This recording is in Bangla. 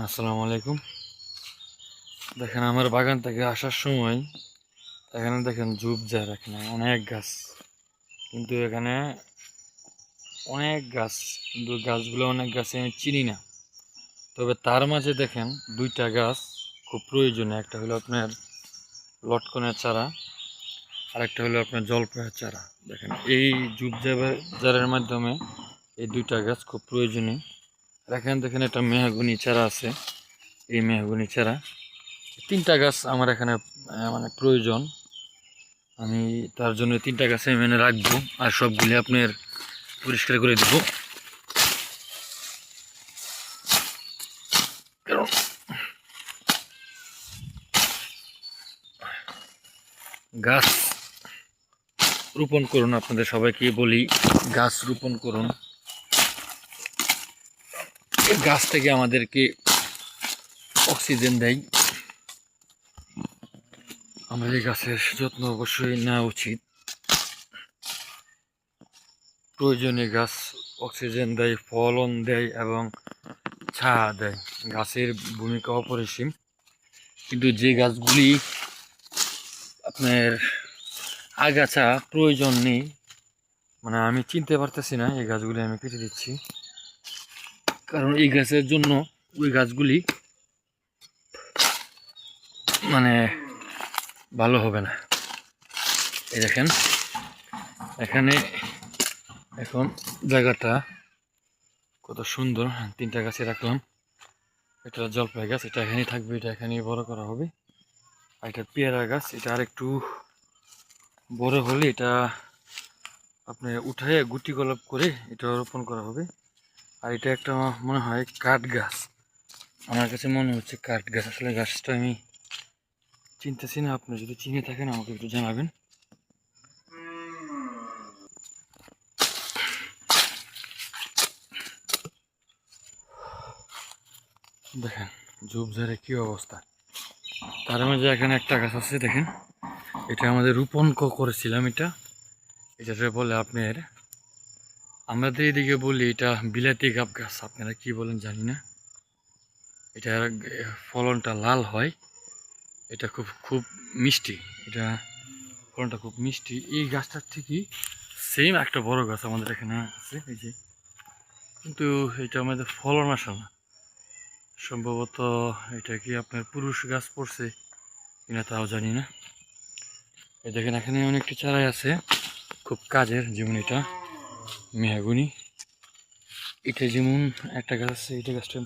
আসসালামু আলাইকুম। দেখেন আমার বাগান থেকে আসার সময় এখানে দেখেন ঝোপঝাড়, এখানে অনেক গাছ, কিন্তু এখানে অনেক গাছ, কিন্তু গাছগুলো অনেক গাছ আমি চিনি না। তবে তার মাঝে দেখেন দুইটা গাছ খুব প্রয়োজনীয়। একটা হলো আপনার লটকনের চারা, আর একটা হলো আপনার জলপাইয়ের চারা। দেখেন এই ঝোপঝাড়ের মাধ্যমে এই দুইটা গাছ খুব প্রয়োজনীয়। এখানে দেখেন একটা মেহগনি চারা আছে। এই মেহগনি চারা তিনটা গাছ আমার এখানে মানে প্রয়োজন। আমি তার জন্য তিনটা গাছ আমি এনে রাখবো, আর সবগুলি আপনার পরিষ্কার করে দেবো। গাছ রোপণ করুন, আপনাদের সবাইকে বলি গাছ রোপণ করুন। এই গাছ থেকে আমাদেরকে অক্সিজেন দেয়। আমাদের গাছের যত্ন অবশ্যই নেওয়া উচিত। প্রয়োজনীয় গাছ অক্সিজেন দেয়, ফলন দেয় এবং ছায়া দেয়। গাছের ভূমিকা অপরিসীম। কিন্তু যে গাছগুলি আপনার আগাছা প্রয়োজন নেই, মানে আমি চিনতে পারতেছি না, এই গাছগুলি আমি কেটে দিচ্ছি। কারণ এই গাছের জন্য ওই গাছগুলি মানে ভালো হবে না। এই দেখেন এখানে এখন জায়গাটা কত সুন্দর। তিনটা গাছে রাখলাম। এটা জলপাই গাছ, এটা এখানেই থাকবে, এটা এখানেই বড় করা হবে। আর এটা পেয়ারা গাছ, এটা আর একটু বড় হলে এটা আপনি উঠায় গুটি গলপ করে এটা রোপণ করা হবে। আর এটা একটা মনে হয় কাঠ গাছ, আমার কাছে মনে হচ্ছে কাঠ গাছ। আসলে গাছটা আমি চিনতেছি না, আপনি যদি চিনে থাকেন আমাকে একটু জানাবেন। দেখেন ঝোপঝাড়ে কি অবস্থা। তার মাঝে এখানে একটা গাছ আছে, দেখেন এটা আমাদের রোপণ করেছিলাম। এটাতে বলে আপনার, আমাদের এদিকে বলি এটা বিলাতি গাব গাছ, আপনারা কি বলেন জানি না। এটার ফলনটা লাল হয়, এটা খুব খুব মিষ্টি। এটা ফলনটা খুব মিষ্টি। এই গাছটার ঠিকই সেম একটা বড় গাছ আমাদের এখানে আছে, এই যে, কিন্তু এটা আমাদের ফলন আসে না। সম্ভবত এটা কি আপনার পুরুষ গাছ পড়ছে কিনা তাও জানি না। এই দেখেন এখানে অনেকটি চারাই আছে খুব কাজের, যেমন এটা মেহগনি। এটা যেমন একটা গাছ আছে, এটা গাছটা